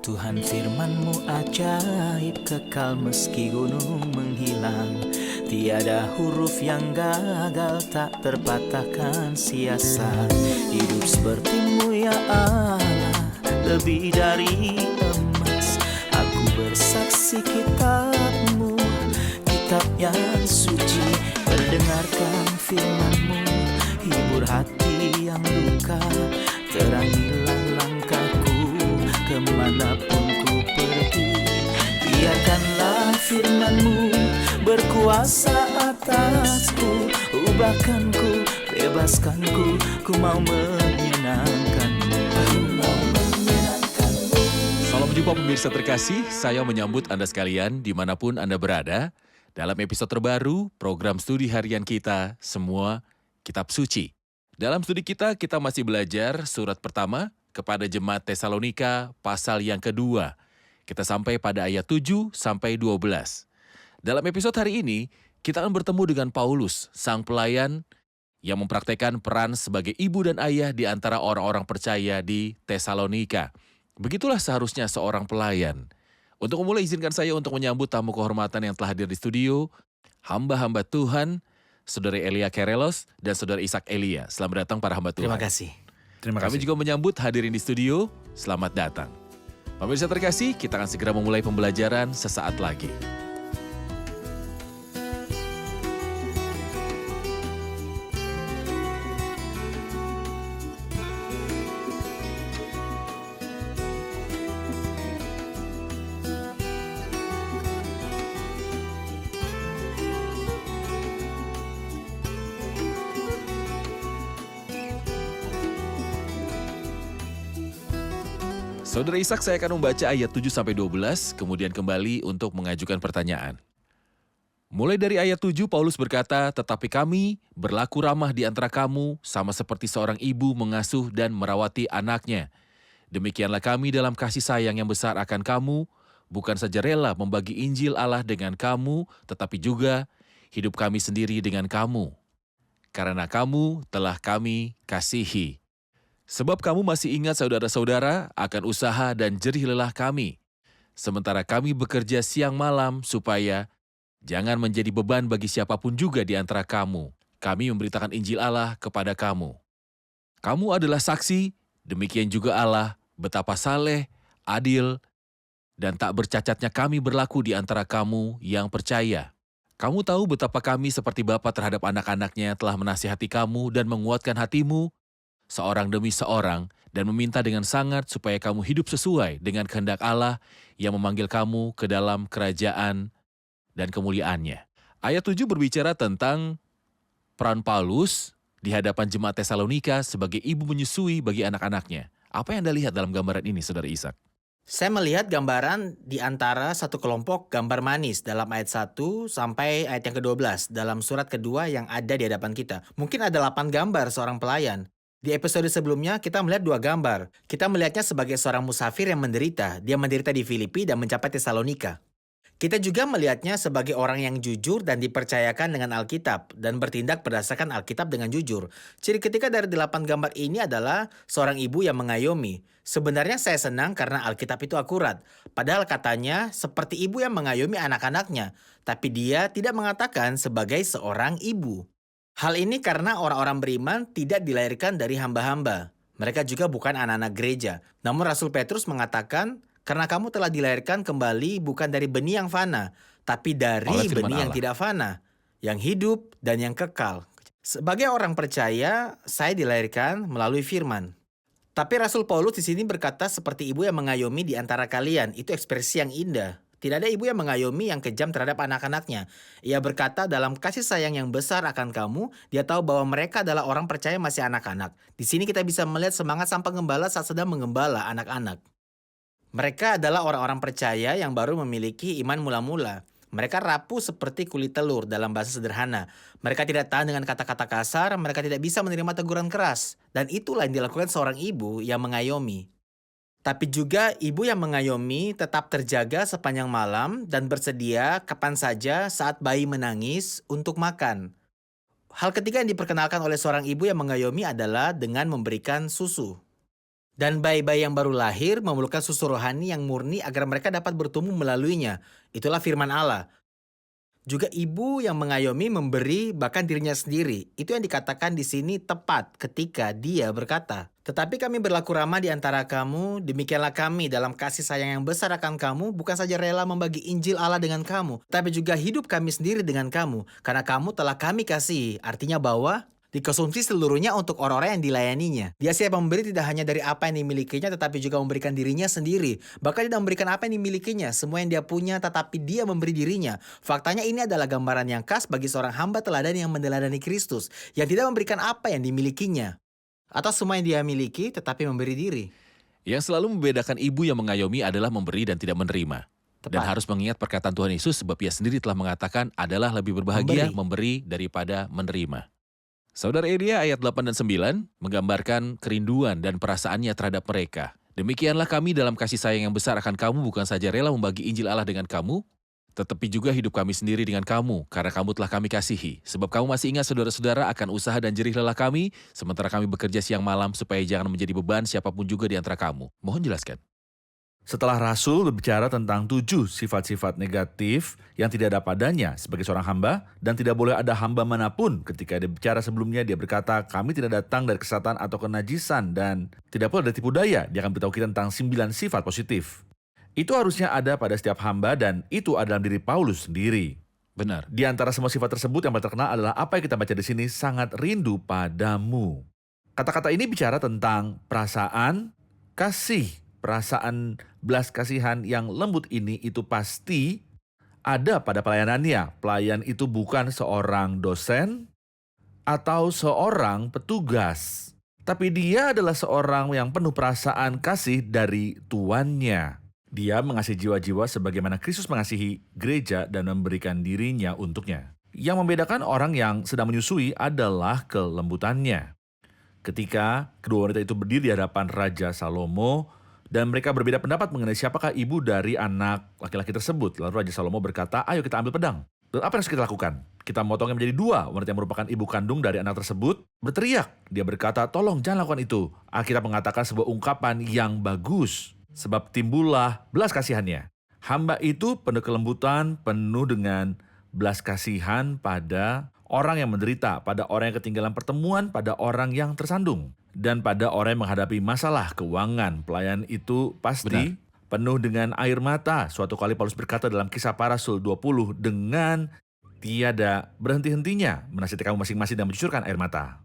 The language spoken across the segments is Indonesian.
Tuhan firman-Mu ajaib, kekal meski gunung menghilang. Tiada huruf yang gagal, tak terpatahkan siasat. Hidup seperti-Mu ya Allah, lebih dari emas. Aku bersaksi kitab-Mu, kitab yang suci. Mendengarkan firman-Mu, hibur hati yang luka. Terangilah langkahku kemanapun ku pergi. Biarkanlah firman-Mu berkuasa atasku. Ubahkanku, bebaskanku, ku mau menyenangkan-Mu. Salam jumpa pemirsa terkasih, saya menyambut Anda sekalian dimanapun Anda berada dalam episode terbaru program studi harian kita, Semua Kitab Suci. Dalam studi kita masih belajar surat pertama kepada jemaat Tesalonika pasal yang kedua. Kita sampai pada ayat 7 sampai 12. Dalam episode hari ini, kita akan bertemu dengan Paulus, sang pelayan yang mempraktekkan peran sebagai ibu dan ayah di antara orang-orang percaya di Tesalonika. Begitulah seharusnya seorang pelayan. Untuk memulai, izinkan saya untuk menyambut tamu kehormatan yang telah hadir di studio, hamba-hamba Tuhan, Saudara Elia Kerelos dan Saudara Ishak Elia. Selamat datang para hamba Tuhan. Terima kasih. Kami juga menyambut hadirin di studio, selamat datang. Pemirsa terkasih, kita akan segera memulai pembelajaran sesaat lagi. Saudara Ishak, saya akan membaca ayat 7-12, kemudian kembali untuk mengajukan pertanyaan. Mulai dari ayat 7, Paulus berkata, "Tetapi kami berlaku ramah di antara kamu, sama seperti seorang ibu mengasuh dan merawati anaknya. Demikianlah kami dalam kasih sayang yang besar akan kamu, bukan saja rela membagi Injil Allah dengan kamu, tetapi juga hidup kami sendiri dengan kamu. Karena kamu telah kami kasihi. Sebab kamu masih ingat saudara-saudara akan usaha dan jerih lelah kami. Sementara kami bekerja siang malam supaya jangan menjadi beban bagi siapapun juga di antara kamu. Kami memberitakan Injil Allah kepada kamu. Kamu adalah saksi, demikian juga Allah, betapa saleh, adil, dan tak bercacatnya kami berlaku di antara kamu yang percaya. Kamu tahu betapa kami seperti bapa terhadap anak-anaknya telah menasihati kamu dan menguatkan hatimu, seorang demi seorang, dan meminta dengan sangat supaya kamu hidup sesuai dengan kehendak Allah yang memanggil kamu ke dalam kerajaan dan kemuliaannya." Ayat 7 berbicara tentang peran Paulus di hadapan jemaat Tesalonika sebagai ibu menyusui bagi anak-anaknya. Apa yang Anda lihat dalam gambaran ini, Saudara Ishak? Saya melihat gambaran di antara satu kelompok gambar manis dalam ayat 1 sampai ayat yang ke-12 dalam surat kedua yang ada di hadapan kita. Mungkin ada 8 gambar seorang pelayan. Di episode sebelumnya kita melihat 2 gambar. Kita melihatnya sebagai seorang musafir yang menderita. Dia menderita di Filipi dan mencapai Tesalonika. Kita juga melihatnya sebagai orang yang jujur dan dipercayakan dengan Alkitab dan bertindak berdasarkan Alkitab dengan jujur. Ciri ketiga dari 8 gambar ini adalah seorang ibu yang mengayomi. Sebenarnya saya senang karena Alkitab itu akurat. Padahal katanya seperti ibu yang mengayomi anak-anaknya, tapi dia tidak mengatakan sebagai seorang ibu. Hal ini karena orang-orang beriman tidak dilahirkan dari hamba-hamba. Mereka juga bukan anak-anak gereja. Namun Rasul Petrus mengatakan, "Karena kamu telah dilahirkan kembali bukan dari benih yang fana, tapi dari benih yang tidak fana, yang hidup dan yang kekal." Sebagai orang percaya, saya dilahirkan melalui firman. Tapi Rasul Paulus di sini berkata seperti ibu yang mengayomi di antara kalian. Itu ekspresi yang indah. Tidak ada ibu yang mengayomi yang kejam terhadap anak-anaknya. Ia berkata dalam kasih sayang yang besar akan kamu, dia tahu bahwa mereka adalah orang percaya masih anak-anak. Di sini kita bisa melihat semangat sang pengembala saat sedang menggembala anak-anak. Mereka adalah orang-orang percaya yang baru memiliki iman mula-mula. Mereka rapuh seperti kulit telur dalam bahasa sederhana. Mereka tidak tahan dengan kata-kata kasar, mereka tidak bisa menerima teguran keras. Dan itulah yang dilakukan seorang ibu yang mengayomi. Tapi juga ibu yang mengayomi tetap terjaga sepanjang malam dan bersedia kapan saja saat bayi menangis untuk makan. Hal ketiga yang diperkenalkan oleh seorang ibu yang mengayomi adalah dengan memberikan susu. Dan bayi-bayi yang baru lahir memerlukan susu rohani yang murni agar mereka dapat bertumbuh melaluinya. Itulah firman Allah. Juga ibu yang mengayomi memberi bahkan dirinya sendiri. Itu yang dikatakan di sini tepat ketika dia berkata, "Tetapi kami berlaku ramah di antara kamu, demikianlah kami dalam kasih sayang yang besar akan kamu, bukan saja rela membagi Injil Allah dengan kamu, tapi juga hidup kami sendiri dengan kamu, karena kamu telah kami kasihi." Artinya bahwa dikonsumsi seluruhnya untuk orang-orang yang dilayaninya. Dia siap memberi tidak hanya dari apa yang dimilikinya, tetapi juga memberikan dirinya sendiri. Bahkan tidak memberikan apa yang dimilikinya, semua yang dia punya, tetapi dia memberi dirinya. Faktanya ini adalah gambaran yang khas bagi seorang hamba teladan yang meneladani Kristus, yang tidak memberikan apa yang dimilikinya, atau semua yang dia miliki, tetapi memberi diri. Yang selalu membedakan ibu yang mengayomi adalah memberi dan tidak menerima. Dan Tepat. harus mengingat perkataan Tuhan Yesus sebab ia sendiri telah mengatakan adalah lebih berbahagia memberi daripada menerima. Saudara Elia ayat 8 dan 9 menggambarkan kerinduan dan perasaannya terhadap mereka. Demikianlah kami dalam kasih sayang yang besar akan kamu, bukan saja rela membagi Injil Allah dengan kamu, tetapi juga hidup kami sendiri dengan kamu, karena kamu telah kami kasihi. Sebab kamu masih ingat saudara-saudara akan usaha dan jerih lelah kami, sementara kami bekerja siang malam supaya jangan menjadi beban siapapun juga di antara kamu. Mohon jelaskan. Setelah Rasul berbicara tentang 7 sifat-sifat negatif yang tidak ada padanya sebagai seorang hamba, dan tidak boleh ada hamba manapun ketika dia bicara sebelumnya, dia berkata, kami tidak datang dari kesesatan atau kenajisan, dan tidak pula dari tipu daya. Dia akan beritahu kita tentang 9 sifat positif. Itu harusnya ada pada setiap hamba, dan itu ada dalam diri Paulus sendiri. Benar. Di antara semua sifat tersebut yang paling terkenal adalah apa yang kita baca di sini, sangat rindu padamu. Kata-kata ini bicara tentang perasaan, kasih. Perasaan belas kasihan yang lembut ini itu pasti ada pada pelayanannya. Pelayan itu bukan seorang dosen atau seorang petugas, tapi dia adalah seorang yang penuh perasaan kasih dari tuannya. Dia mengasihi jiwa-jiwa sebagaimana Kristus mengasihi gereja dan memberikan dirinya untuknya. Yang membedakan orang yang sedang menyusui adalah kelembutannya. Ketika kedua wanita itu berdiri di hadapan Raja Salomo, dan mereka berbeda pendapat mengenai siapakah ibu dari anak laki-laki tersebut. Lalu Raja Salomo berkata, ayo kita ambil pedang. Dan apa yang harus kita lakukan? Kita memotongnya menjadi 2. Wanita yang merupakan ibu kandung dari anak tersebut berteriak. Dia berkata, tolong jangan lakukan itu. Alkitab mengatakan sebuah ungkapan yang bagus. Sebab timbullah belas kasihannya. Hamba itu penuh kelembutan, penuh dengan belas kasihan pada orang yang menderita, pada orang yang ketinggalan pertemuan, pada orang yang tersandung. Dan pada orang yang menghadapi masalah keuangan. Pelayan itu pasti penuh dengan air mata. Suatu kali Paulus berkata dalam Kisah Para Rasul 20, dengan tiada berhenti-hentinya menasihati kamu masing-masing dan mencucurkan air mata.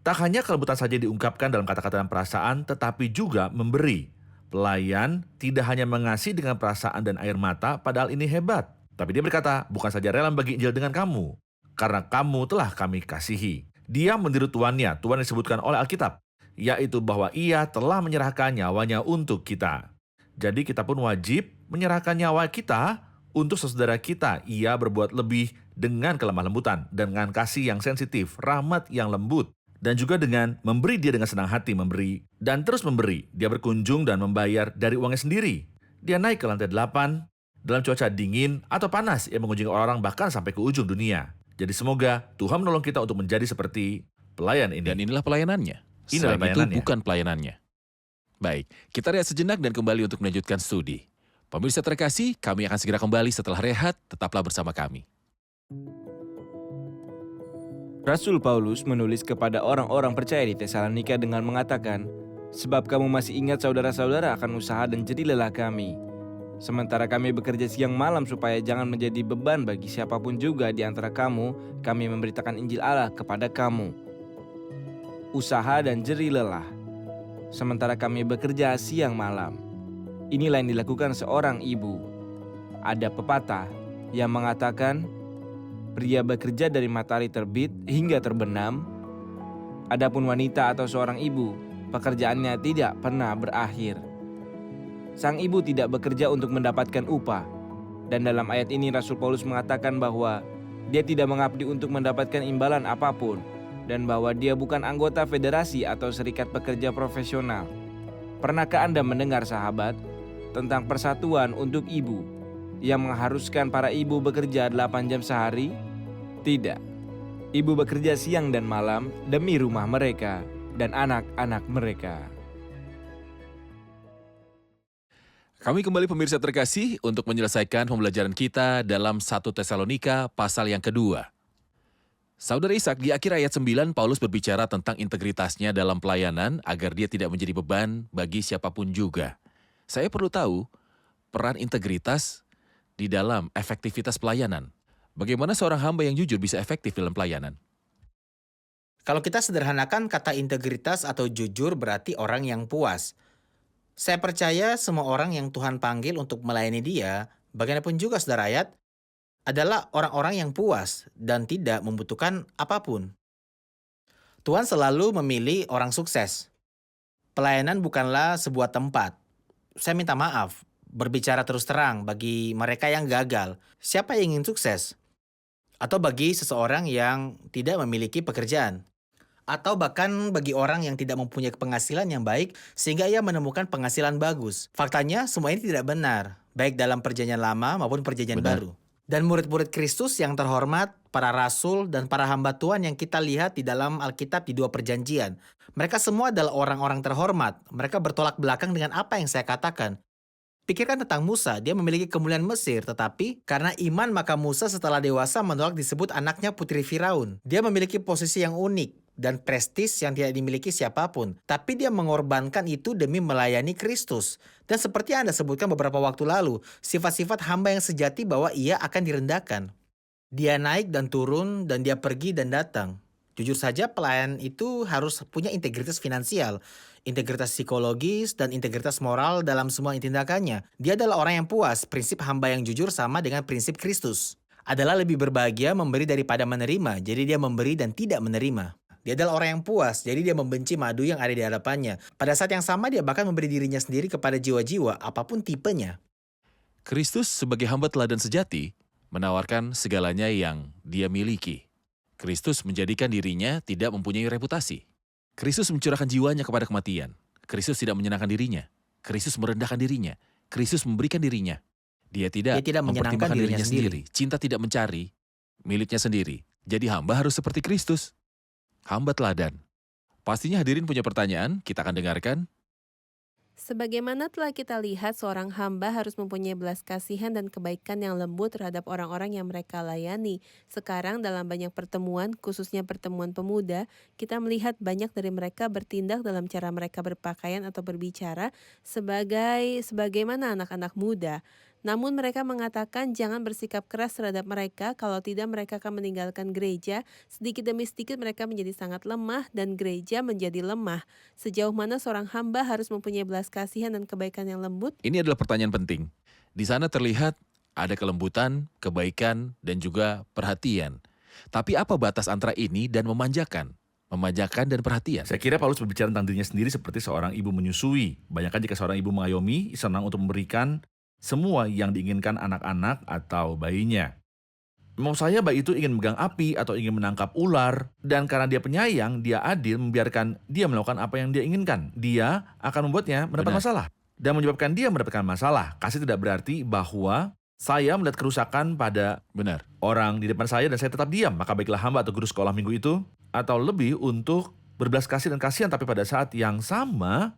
Tak hanya kelembutan saja diungkapkan dalam kata-kata dan perasaan, tetapi juga memberi. Pelayan tidak hanya mengasihi dengan perasaan dan air mata, padahal ini hebat. Tapi dia berkata, bukan saja rela membagi Injil dengan kamu, karena kamu telah kami kasihi. Dia meniru tuannya, Tuhan disebutkan oleh Alkitab, yaitu bahwa ia telah menyerahkan nyawanya untuk kita. Jadi kita pun wajib menyerahkan nyawa kita untuk saudara kita. Ia berbuat lebih dengan kelemah lembutan, dengan kasih yang sensitif, rahmat yang lembut, dan juga dengan memberi. Dia dengan senang hati memberi, dan terus memberi. Dia berkunjung dan membayar dari uangnya sendiri. Dia naik ke lantai 8, dalam cuaca dingin atau panas, ia mengunjungi orang-orang bahkan sampai ke ujung dunia. Jadi semoga Tuhan menolong kita untuk menjadi seperti pelayan ini. Dan inilah pelayanannya. Inilah Selain itu pelayanannya. bukan pelayanannya. Baik, kita rehat sejenak dan kembali untuk melanjutkan studi. Pemirsa terkasih, kami akan segera kembali setelah rehat. Tetaplah bersama kami. Rasul Paulus menulis kepada orang-orang percaya di Tesalonika dengan mengatakan, sebab kamu masih ingat saudara-saudara akan usaha dan jerih lelah kami. Sementara kami bekerja siang malam supaya jangan menjadi beban bagi siapapun juga di antara kamu, kami memberitakan Injil Allah kepada kamu. Usaha dan jerih lelah. Sementara kami bekerja siang malam. Inilah yang dilakukan seorang ibu. Ada pepatah yang mengatakan, pria bekerja dari matahari terbit hingga terbenam. Adapun wanita atau seorang ibu, pekerjaannya tidak pernah berakhir. Sang ibu tidak bekerja untuk mendapatkan upah. Dan dalam ayat ini Rasul Paulus mengatakan bahwa dia tidak mengabdi untuk mendapatkan imbalan apapun, dan bahwa dia bukan anggota federasi atau serikat pekerja profesional. Pernahkah Anda mendengar, sahabat, tentang persatuan untuk ibu yang mengharuskan para ibu bekerja 8 jam sehari? Tidak. Ibu bekerja siang dan malam demi rumah mereka dan anak-anak mereka. Kami kembali pemirsa terkasih untuk menyelesaikan pembelajaran kita dalam 1 Tesalonika pasal yang kedua. Saudara Ishak, di akhir ayat 9, Paulus berbicara tentang integritasnya dalam pelayanan agar dia tidak menjadi beban bagi siapapun juga. Saya perlu tahu peran integritas di dalam efektivitas pelayanan. Bagaimana seorang hamba yang jujur bisa efektif dalam pelayanan? Kalau kita sederhanakan kata integritas atau jujur berarti orang yang puas. Saya percaya semua orang yang Tuhan panggil untuk melayani dia, bagaimanapun juga saudara ayat, adalah orang-orang yang puas dan tidak membutuhkan apapun. Tuhan selalu memilih orang sukses. Pelayanan bukanlah sebuah tempat. Saya minta maaf, berbicara terus terang bagi mereka yang gagal. Siapa yang ingin sukses? Atau bagi seseorang yang tidak memiliki pekerjaan? Atau bahkan bagi orang yang tidak mempunyai penghasilan yang baik sehingga ia menemukan penghasilan bagus. Faktanya semua ini tidak benar, baik dalam perjanjian lama maupun perjanjian Benar. baru. Dan murid-murid Kristus yang terhormat, para rasul dan para hamba Tuhan yang kita lihat di dalam Alkitab di 2 perjanjian. Mereka semua adalah orang-orang terhormat. Mereka bertolak belakang dengan apa yang saya katakan. Pikirkan tentang Musa, dia memiliki kemuliaan Mesir, tetapi karena iman maka Musa setelah dewasa menolak disebut anaknya putri Firaun. Dia memiliki posisi yang unik dan prestis yang tidak dimiliki siapapun. Tapi dia mengorbankan itu demi melayani Kristus. Dan seperti yang Anda sebutkan beberapa waktu lalu, sifat-sifat hamba yang sejati bahwa ia akan direndahkan. Dia naik dan turun, dan dia pergi dan datang. Jujur saja pelayan itu harus punya integritas finansial, integritas psikologis, dan integritas moral dalam semua tindakannya. Dia adalah orang yang puas. Prinsip hamba yang jujur sama dengan prinsip Kristus. Adalah lebih berbahagia memberi daripada menerima, jadi dia memberi dan tidak menerima. Dia adalah orang yang puas, jadi dia membenci madu yang ada di hadapannya. Pada saat yang sama dia bahkan memberi dirinya sendiri kepada jiwa-jiwa, apapun tipenya. Kristus sebagai hamba teladan sejati menawarkan segalanya yang dia miliki. Kristus menjadikan dirinya tidak mempunyai reputasi. Kristus mencurahkan jiwanya kepada kematian. Kristus tidak menyenangkan dirinya. Kristus merendahkan dirinya. Kristus memberikan dirinya. Dia tidak menyenangkan mempertimbangkan dirinya dirinya sendiri. Cinta tidak mencari miliknya sendiri. Jadi hamba harus seperti Kristus. Hamba teladan. Pastinya hadirin punya pertanyaan, kita akan dengarkan. Sebagaimana telah kita lihat, seorang hamba harus mempunyai belas kasihan dan kebaikan yang lembut terhadap orang-orang yang mereka layani. Sekarang dalam banyak pertemuan, khususnya pertemuan pemuda, kita melihat banyak dari mereka bertindak dalam cara mereka berpakaian atau berbicara sebagaimana anak-anak muda. Namun mereka mengatakan jangan bersikap keras terhadap mereka, kalau tidak mereka akan meninggalkan gereja. Sedikit demi sedikit mereka menjadi sangat lemah dan gereja menjadi lemah. Sejauh mana seorang hamba harus mempunyai belas kasihan dan kebaikan yang lembut? Ini adalah pertanyaan penting. Di sana terlihat ada kelembutan, kebaikan, dan juga perhatian. Tapi apa batas antara ini dan memanjakan? Memanjakan dan perhatian. Saya kira Paulus berbicara tentang dirinya sendiri seperti seorang ibu menyusui. Bayangkan jika seorang ibu mengayomi, senang untuk memberikan semua yang diinginkan anak-anak atau bayinya. Mau saya bayi itu ingin memegang api atau ingin menangkap ular, dan karena dia penyayang, dia adil membiarkan dia melakukan apa yang dia inginkan. Dia akan membuatnya mendapat Benar. masalah dan menyebabkan dia mendapatkan masalah. Kasih tidak berarti bahwa saya melihat kerusakan pada Benar. orang di depan saya dan saya tetap diam. Maka baiklah hamba atau guru sekolah minggu itu, atau lebih untuk berbelas kasih dan kasihan, tapi pada saat yang sama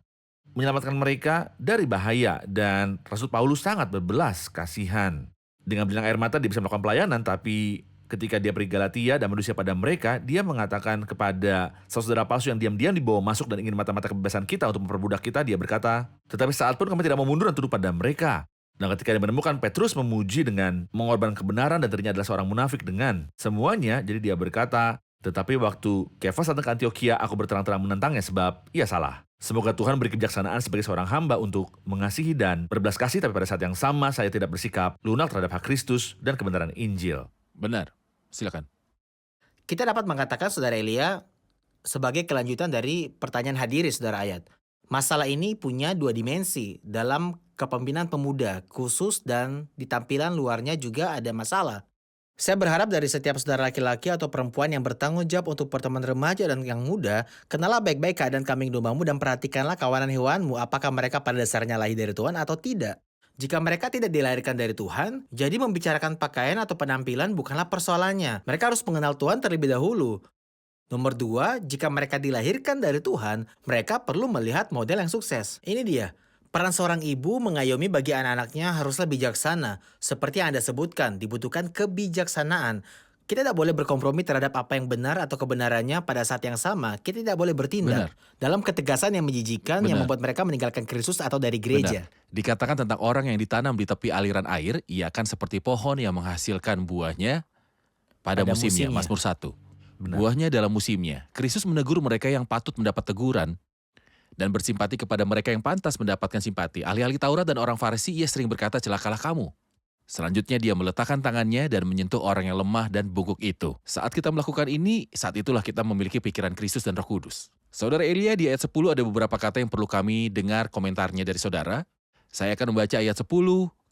menyelamatkan mereka dari bahaya. Dan Rasul Paulus sangat berbelas kasihan. Dengan bilang air mata dia bisa melakukan pelayanan, tapi ketika dia pergi Galatia dan manusia pada mereka, dia mengatakan kepada saudara palsu yang diam-diam dibawa masuk dan ingin mata-mata kebebasan kita untuk memperbudak kita, dia berkata, tetapi saat pun kami tidak mau mundur dan tunduk pada mereka. Dan ketika dia menemukan Petrus memuji dengan mengorbankan kebenaran dan dirinya adalah seorang munafik dengan semuanya, jadi dia berkata, tetapi waktu Kefas datang ke Antioquia, aku berterang-terang menentangnya sebab ia salah. Semoga Tuhan beri kebijaksanaan sebagai seorang hamba untuk mengasihi dan berbelas kasih, tapi pada saat yang sama saya tidak bersikap lunak terhadap hak Kristus dan kebenaran Injil. Benar. Silakan. Kita dapat mengatakan saudara Elia sebagai kelanjutan dari pertanyaan hadiri saudara ayat. Masalah ini punya 2 dimensi. Dalam kepemimpinan pemuda khusus dan di tampilan luarnya juga ada masalah. Saya berharap dari setiap saudara laki-laki atau perempuan yang bertanggung jawab untuk pertemuan remaja dan yang muda, kenallah baik-baik keadaan kambing dombamu dan perhatikanlah kawanan hewanmu, apakah mereka pada dasarnya lahir dari Tuhan atau tidak. Jika mereka tidak dilahirkan dari Tuhan, jadi membicarakan pakaian atau penampilan bukanlah persoalannya. Mereka harus mengenal Tuhan terlebih dahulu. Nomor 2, jika mereka dilahirkan dari Tuhan, mereka perlu melihat model yang sukses. Ini dia. Peran seorang ibu mengayomi bagi anak-anaknya haruslah bijaksana. Seperti yang Anda sebutkan, dibutuhkan kebijaksanaan. Kita tidak boleh berkompromi terhadap apa yang benar atau kebenarannya pada saat yang sama. Kita tidak boleh bertindak Benar. dalam ketegasan yang menjijikan yang Benar. membuat mereka meninggalkan Kristus atau dari gereja. Benar. Dikatakan tentang orang yang ditanam di tepi aliran air, ia akan seperti pohon yang menghasilkan buahnya pada musimnya. Mazmur 1. Benar. Buahnya dalam musimnya. Kristus menegur mereka yang patut mendapat teguran dan bersimpati kepada mereka yang pantas mendapatkan simpati. Ahli-ahli Taurat dan orang Farisi, ia sering berkata, celakalah kamu. Selanjutnya dia meletakkan tangannya dan menyentuh orang yang lemah dan bungkuk itu. Saat kita melakukan ini, saat itulah kita memiliki pikiran Kristus dan Roh Kudus. Saudara Elia, di ayat 10 ada beberapa kata yang perlu kami dengar komentarnya dari saudara. Saya akan membaca ayat 10,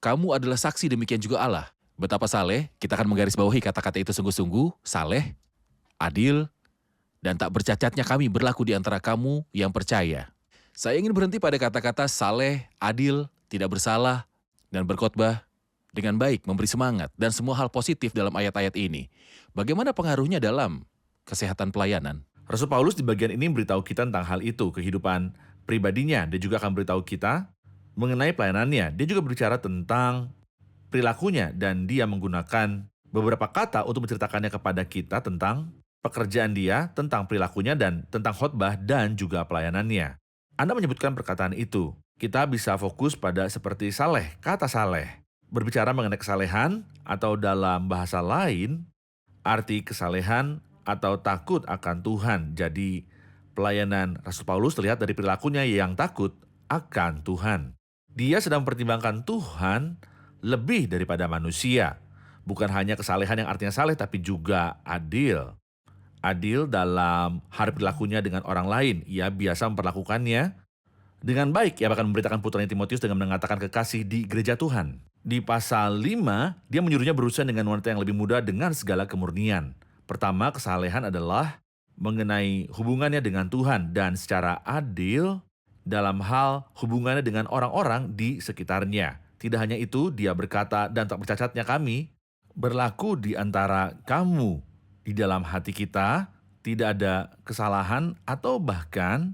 kamu adalah saksi, demikian juga Allah. Betapa saleh, kita akan menggarisbawahi kata-kata itu sungguh-sungguh, saleh, adil, dan tak bercacatnya kami berlaku di antara kamu yang percaya. Saya ingin berhenti pada kata-kata saleh, adil, tidak bersalah, dan berkhotbah dengan baik, memberi semangat, dan semua hal positif dalam ayat-ayat ini. Bagaimana pengaruhnya dalam kesehatan pelayanan? Rasul Paulus di bagian ini memberitahu kita tentang hal itu, kehidupan pribadinya. Dia juga akan beritahu kita mengenai pelayanannya. Dia juga berbicara tentang perilakunya, dan dia menggunakan beberapa kata untuk menceritakannya kepada kita tentang pekerjaan dia, tentang perilakunya, dan tentang khotbah dan juga pelayanannya. Anda menyebutkan perkataan itu. Kita bisa fokus pada seperti saleh, kata saleh. Berbicara mengenai kesalehan, atau dalam bahasa lain, arti kesalehan atau takut akan Tuhan. Jadi, pelayanan Rasul Paulus terlihat dari perilakunya yang takut akan Tuhan. Dia sedang mempertimbangkan Tuhan lebih daripada manusia. Bukan hanya kesalehan yang artinya saleh, tapi juga adil. Adil dalam hal perilakunya dengan orang lain. Ia biasa memperlakukannya dengan baik. Ia bahkan memberitakan putranya Timotius dengan mengatakan kekasih di gereja Tuhan. Di pasal 5, dia menyuruhnya berurusan dengan wanita yang lebih muda dengan segala kemurnian. Pertama, kesalehan adalah mengenai hubungannya dengan Tuhan dan secara adil dalam hal hubungannya dengan orang-orang di sekitarnya. Tidak hanya itu, dia berkata, dan tak bercacatnya kami berlaku di antara kamu. Di dalam hati kita tidak ada kesalahan atau bahkan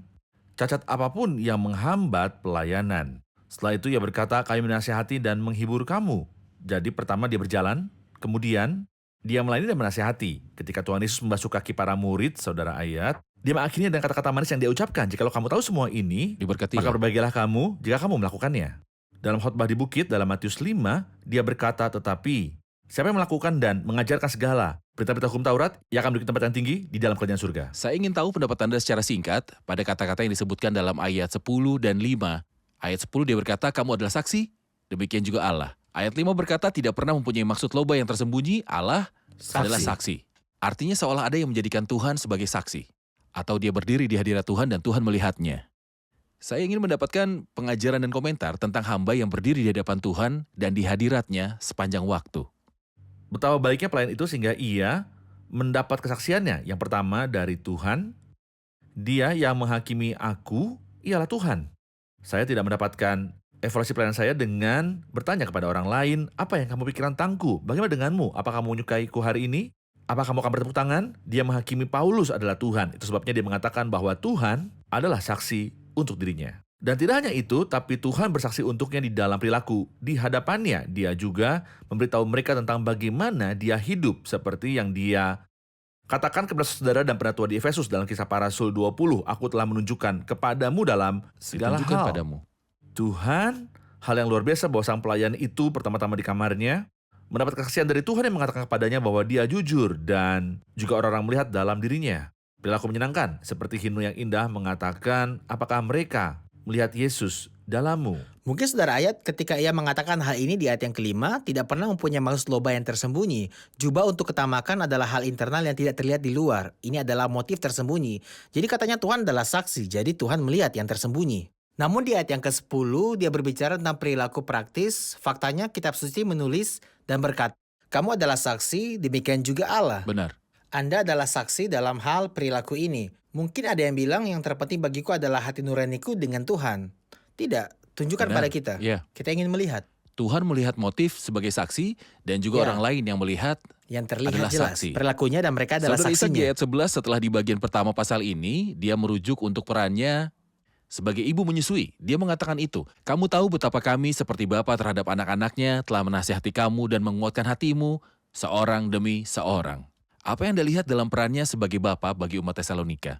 cacat apapun yang menghambat pelayanan. Setelah itu ia berkata, kami menasihati dan menghibur kamu. Jadi pertama dia berjalan, kemudian dia melayani dan menasihati. Ketika Tuhan Yesus membasuh kaki para murid, saudara ayat, dia mengakhirinya dengan kata-kata manis yang dia ucapkan. Jikalau kamu tahu semua ini, Diberkati. maka berbahagialah kamu jika kamu melakukannya. Dalam khotbah di bukit, dalam Matius 5, dia berkata, tetapi siapa yang melakukan dan mengajarkan segala berita-berita hukum Taurat, ia akan menduduki tempat yang tinggi di dalam kerajaan surga. Saya ingin tahu pendapat Anda secara singkat pada kata-kata yang disebutkan dalam ayat 10 dan 5. Ayat 10 dia berkata, kamu adalah saksi, demikian juga Allah. Ayat 5 berkata, tidak pernah mempunyai maksud loba yang tersembunyi, Allah adalah saksi. Artinya seolah ada yang menjadikan Tuhan sebagai saksi. Atau dia berdiri di hadirat Tuhan dan Tuhan melihatnya. Saya ingin mendapatkan pengajaran dan komentar tentang hamba yang berdiri di hadapan Tuhan dan di hadiratnya sepanjang waktu. Betapa baiknya pelayan itu sehingga ia mendapat kesaksiannya. Yang pertama dari Tuhan, dia yang menghakimi aku ialah Tuhan. Saya tidak mendapatkan evaluasi pelayanan saya dengan bertanya kepada orang lain, apa yang kamu pikiran tentangku? Bagaimana denganmu? Apa kamu menyukaiku hari ini? Apa kamu akan bertepuk tangan? Dia menghakimi Paulus adalah Tuhan. Itu sebabnya dia mengatakan bahwa Tuhan adalah saksi untuk dirinya. Dan tidak hanya itu, tapi Tuhan bersaksi untuknya di dalam perilaku. Di hadapannya, dia juga memberitahu mereka tentang bagaimana dia hidup seperti yang dia katakan kepada saudara dan penatua di Efesus dalam Kisah Para Rasul 20, aku telah menunjukkan kepadamu dalam segala Ditunjukkan hal. padamu. Tuhan, hal yang luar biasa bahwa sang pelayan itu pertama-tama di kamarnya, mendapat kesaksian dari Tuhan yang mengatakan kepadanya bahwa dia jujur dan juga orang-orang melihat dalam dirinya. Perilaku menyenangkan, seperti himnu yang indah mengatakan, apakah mereka melihat Yesus dalammu? Mungkin saudara ayat ketika ia mengatakan hal ini di ayat yang kelima, tidak pernah mempunyai maksud loba yang tersembunyi. Jubah untuk ketamakan adalah hal internal yang tidak terlihat di luar. Ini adalah motif tersembunyi. Jadi katanya Tuhan adalah saksi, jadi Tuhan melihat yang tersembunyi. Namun di ayat yang ke-10, dia berbicara tentang perilaku praktis. Faktanya kitab suci menulis dan berkata, kamu adalah saksi, demikian juga Allah. Benar. Anda adalah saksi dalam hal perilaku ini. Mungkin ada yang bilang yang terpenting bagiku adalah hati nuraniku dengan Tuhan. Tidak, tunjukkan Benar. pada kita. Iya. Kita ingin melihat. Tuhan melihat motif sebagai saksi dan juga Ya. orang lain yang melihat Yang terlihat adalah jelas saksi. perilakunya dan mereka adalah Saudara Ishak di saksinya. ayat 11 setelah di bagian pertama pasal ini, dia merujuk untuk perannya Sebagai ibu menyusui, dia mengatakan itu. Kamu tahu betapa kami seperti bapa terhadap anak-anaknya telah menasihati kamu dan menguatkan hatimu seorang demi seorang. Apa yang Anda lihat dalam perannya sebagai bapa bagi umat Tesalonika?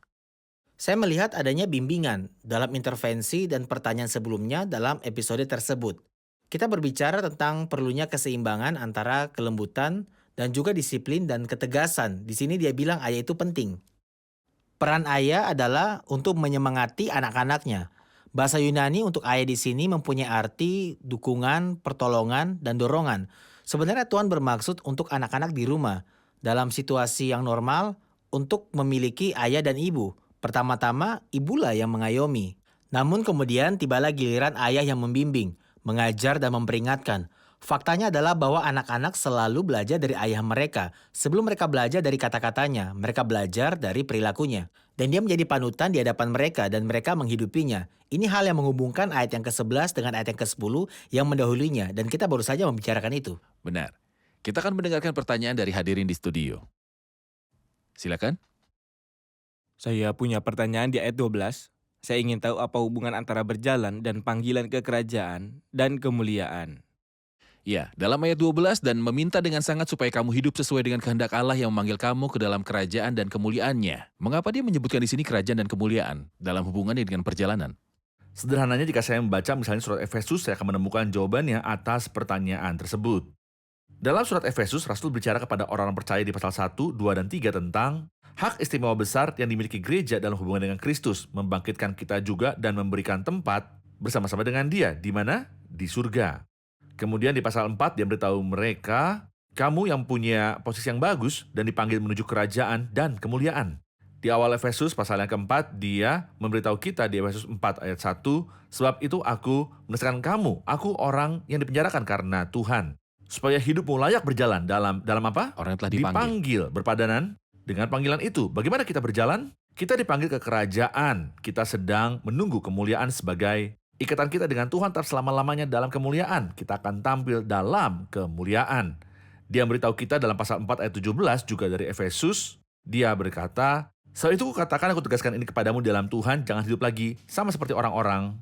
Saya melihat adanya bimbingan dalam intervensi dan pertanyaan sebelumnya dalam episode tersebut. Kita berbicara tentang perlunya keseimbangan antara kelembutan dan juga disiplin dan ketegasan. Di sini dia bilang ayah itu penting. Peran ayah adalah untuk menyemangati anak-anaknya. Bahasa Yunani untuk ayah di sini mempunyai arti dukungan, pertolongan, dan dorongan. Sebenarnya Tuhan bermaksud untuk anak-anak di rumah, dalam situasi yang normal, untuk memiliki ayah dan ibu. Pertama-tama, ibulah yang mengayomi. Namun kemudian tibalah giliran ayah yang membimbing, mengajar dan memperingatkan. Faktanya adalah bahwa anak-anak selalu belajar dari ayah mereka. Sebelum mereka belajar dari kata-katanya, mereka belajar dari perilakunya. Dan dia menjadi panutan di hadapan mereka dan mereka menghidupinya. Ini hal yang menghubungkan ayat yang ke-11 dengan ayat yang ke-10 yang mendahulunya. Dan kita baru saja membicarakan itu. Benar. Kita akan mendengarkan pertanyaan dari hadirin di studio. Silakan. Saya punya pertanyaan di ayat 12. Saya ingin tahu apa hubungan antara berjalan dan panggilan ke kerajaan dan kemuliaan. Ya, dalam ayat 12 dan meminta dengan sangat supaya kamu hidup sesuai dengan kehendak Allah yang memanggil kamu ke dalam kerajaan dan kemuliaannya. Mengapa dia menyebutkan di sini kerajaan dan kemuliaan dalam hubungannya dengan perjalanan? Sederhananya jika saya membaca misalnya surat Efesus, saya akan menemukan jawabannya atas pertanyaan tersebut. Dalam surat Efesus, Rasul bicara kepada orang-orang percaya di pasal 1, 2, dan 3 tentang hak istimewa besar yang dimiliki gereja dalam hubungan dengan Kristus, membangkitkan kita juga dan memberikan tempat bersama-sama dengan Dia. Di mana? Di surga. Kemudian di pasal 4 dia beritahu mereka, kamu yang punya posisi yang bagus dan dipanggil menuju kerajaan dan kemuliaan. Di awal Efesus pasal yang keempat, dia memberitahu kita di Efesus 4 ayat 1, sebab itu aku menesahkan kamu, aku orang yang dipenjarakan karena Tuhan, supaya hidupmu layak berjalan dalam apa? Orang yang telah dipanggil. Dipanggil, berpadanan dengan panggilan itu. Bagaimana kita berjalan? Kita dipanggil ke kerajaan, kita sedang menunggu kemuliaan sebagai ikatan kita dengan Tuhan tetap selama-lamanya dalam kemuliaan. Kita akan tampil dalam kemuliaan. Dia memberitahu kita dalam pasal 4 ayat 17 juga dari Efesus. Dia berkata, sebab itu kukatakan aku tegaskan ini kepadamu dalam Tuhan, jangan hidup lagi sama seperti orang-orang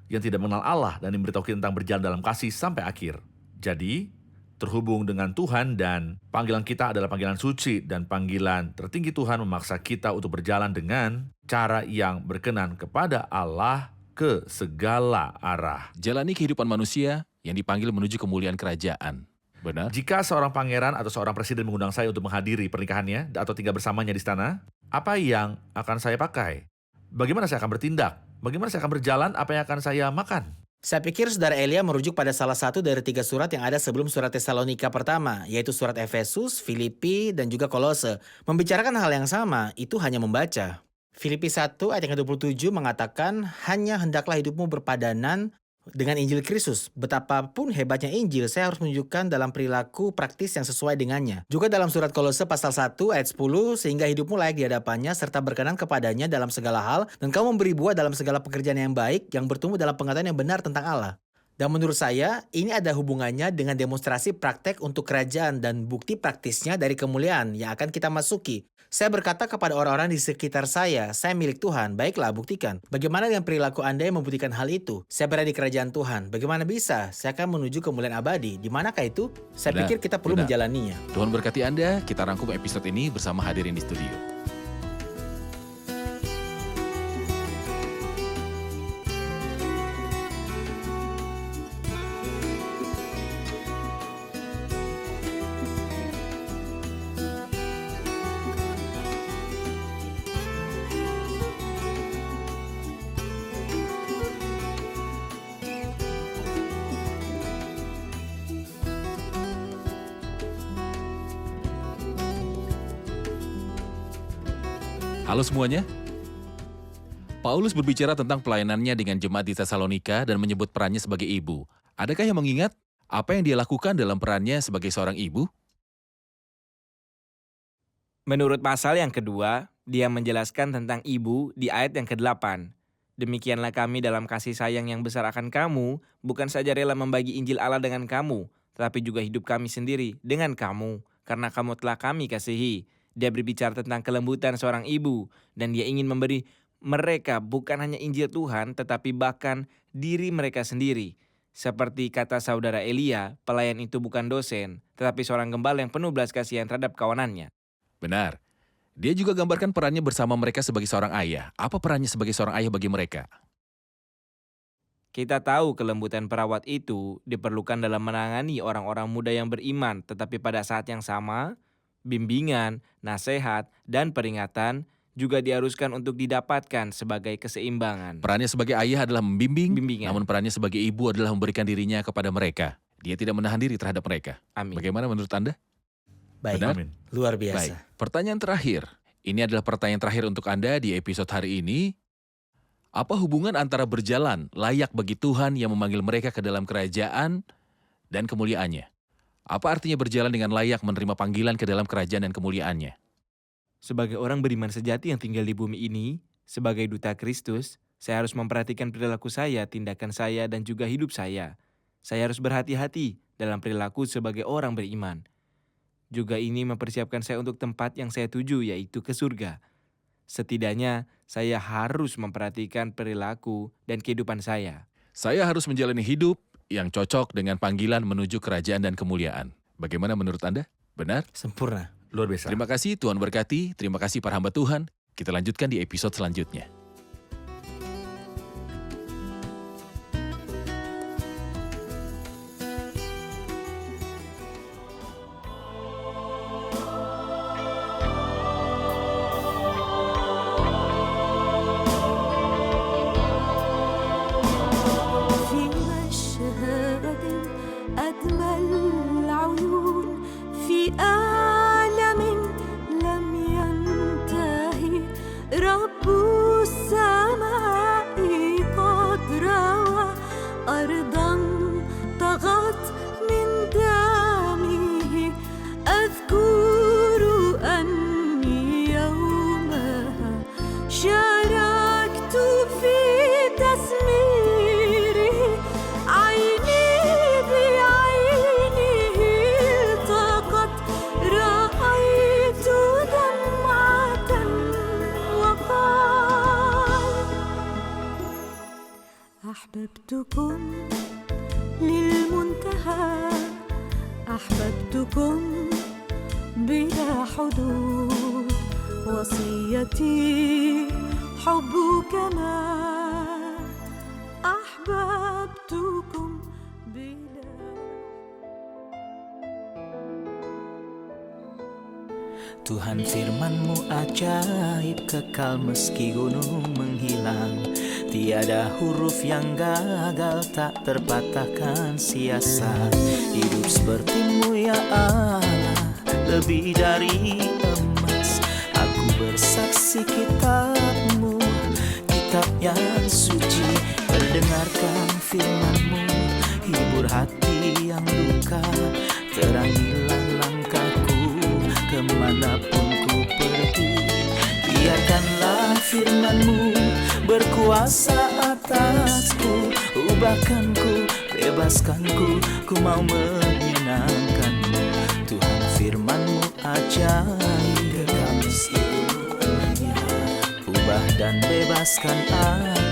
yang tidak mengenal Allah dan memberitahu kita tentang berjalan dalam kasih sampai akhir. Jadi, terhubung dengan Tuhan dan panggilan kita adalah panggilan suci dan panggilan tertinggi Tuhan memaksa kita untuk berjalan dengan cara yang berkenan kepada Allah ke segala arah. Jalani kehidupan manusia yang dipanggil menuju kemuliaan kerajaan. Benar? Jika seorang pangeran atau seorang presiden mengundang saya untuk menghadiri pernikahannya atau tinggal bersamanya di istana, apa yang akan saya pakai? Bagaimana saya akan bertindak? Bagaimana saya akan berjalan? Apa yang akan saya makan? Saya pikir saudara Elia merujuk pada salah satu dari 3 surat yang ada sebelum surat Tesalonika pertama, yaitu surat Efesus, Filipi, dan juga Kolose. Membicarakan hal yang sama, itu hanya membaca. Filipi 1 ayat yang ke-27 mengatakan, hanya hendaklah hidupmu berpadanan dengan Injil Kristus. Betapapun hebatnya Injil, saya harus menunjukkan dalam perilaku praktis yang sesuai dengannya. Juga dalam surat Kolose pasal 1 ayat 10, sehingga hidupmu layak di hadapannya serta berkenan kepadanya dalam segala hal, dan kamu memberi buah dalam segala pekerjaan yang baik, yang bertumbuh dalam pengetahuan yang benar tentang Allah. Dan menurut saya, ini ada hubungannya dengan demonstrasi praktek untuk kerajaan dan bukti praktisnya dari kemuliaan yang akan kita masuki. Saya berkata kepada orang-orang di sekitar saya milik Tuhan, baiklah buktikan. Bagaimana dengan perilaku Anda yang membuktikan hal itu? Saya berada di kerajaan Tuhan, bagaimana bisa? Saya akan menuju kemuliaan abadi. Di manakah itu? Saya pikir kita perlu menjalaninya. Tuhan berkati Anda, kita rangkum episode ini bersama hadirin di studio. Halo semuanya. Paulus berbicara tentang pelayanannya dengan jemaat di Tesalonika dan menyebut perannya sebagai ibu. Adakah yang mengingat apa yang dia lakukan dalam perannya sebagai seorang ibu? Menurut pasal yang kedua, dia menjelaskan tentang ibu di ayat yang ke-8. Demikianlah kami dalam kasih sayang yang besar akan kamu, bukan saja rela membagi Injil Allah dengan kamu, tetapi juga hidup kami sendiri dengan kamu, karena kamu telah kami kasihi. Dia berbicara tentang kelembutan seorang ibu, dan dia ingin memberi mereka bukan hanya Injil Tuhan, tetapi bahkan diri mereka sendiri. Seperti kata saudara Elia, pelayan itu bukan dosen, tetapi seorang gembala yang penuh belas kasihan terhadap kawanannya. Benar. Dia juga gambarkan perannya bersama mereka sebagai seorang ayah. Apa perannya sebagai seorang ayah bagi mereka? Kita tahu kelembutan perawat itu diperlukan dalam menangani orang-orang muda yang beriman, tetapi pada saat yang sama, bimbingan, nasihat, dan peringatan juga diharuskan untuk didapatkan sebagai keseimbangan. Perannya sebagai ayah adalah membimbing, Bimbingan. namun perannya sebagai ibu adalah memberikan dirinya kepada mereka. Dia tidak menahan diri terhadap mereka. Amin. Bagaimana menurut Anda? Baik, Benar? Amin. luar Baik, biasa. pertanyaan terakhir. Ini adalah pertanyaan terakhir untuk Anda di episode hari ini. Apa hubungan antara berjalan layak bagi Tuhan yang memanggil mereka ke dalam kerajaan dan kemuliaannya? Apa artinya berjalan dengan layak menerima panggilan ke dalam kerajaan dan kemuliaannya? Sebagai orang beriman sejati yang tinggal di bumi ini, sebagai duta Kristus, saya harus memperhatikan perilaku saya, tindakan saya, dan juga hidup saya. Saya harus berhati-hati dalam perilaku sebagai orang beriman. Juga ini mempersiapkan saya untuk tempat yang saya tuju, yaitu ke surga. Setidaknya, saya harus memperhatikan perilaku dan kehidupan saya. Saya harus menjalani hidup yang cocok dengan panggilan menuju kerajaan dan kemuliaan. Bagaimana menurut Anda? Benar? Sempurna. Luar biasa. Terima kasih, Tuhan berkati. Terima kasih para hamba Tuhan. Kita lanjutkan di episode selanjutnya. في مشهد أجمل العيون في عالم لم ينتهي رب السماء قد روى أرضا طغت من دمه أذكر أني يومها شاركت في تسميره عيني بعينه التقت رأيت دمعة وقال أحببتكم للمنتهى أحببتكم بلا حدود وصيتي حبك ما أحببتكم بلا Tuhan firman-Mu ajaib kekal meski gunung menghilang. Tiada huruf yang gagal tak terpatahkan siasat. Hidup seperti-Mu ya Allah, lebih dari emas. Aku bersaksi kitab-Mu, kitab yang suci. Mendengarkan firman-Mu, hibur hati yang duka. Terangilah langkahku kemanapun ku pergi. Biarkanlah firman-Mu berkuasa atasku. Ubahkanku, bebaskanku, ku mau menyenangkan-Mu. Tuhan firman-Mu ajaib, kekal meski gunung. Ubah dan bebaskan aku.